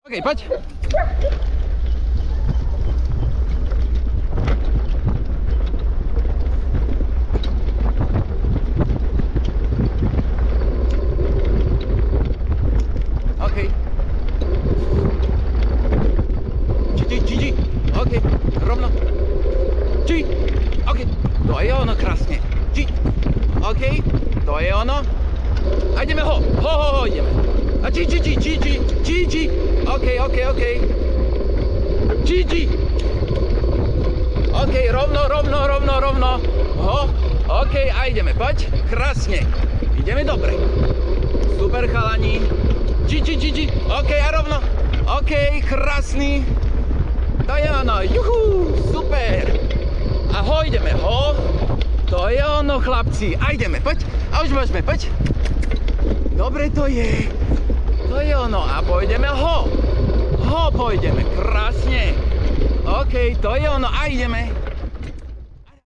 OK, poď. OK. Či. OK, rovno. Či. OK, to je ono krásne. Či. OK, to je ono. A ideme ho, ideme. A či. OK. Či. OK, rovno. Ho, OK, a ideme, poď. Krásne. Ideme dobre. Super, chalani. Či. OK, a rovno. OK, krásny. To je ono, juhu, super. A ho, ideme, ho. To je ono, chlapci. A ideme, poď. A už môžeme, poď. Dobre to je. To je ono. A pôjdeme ho. Ho pôjdeme. Krásne. OK, to je ono. A ideme.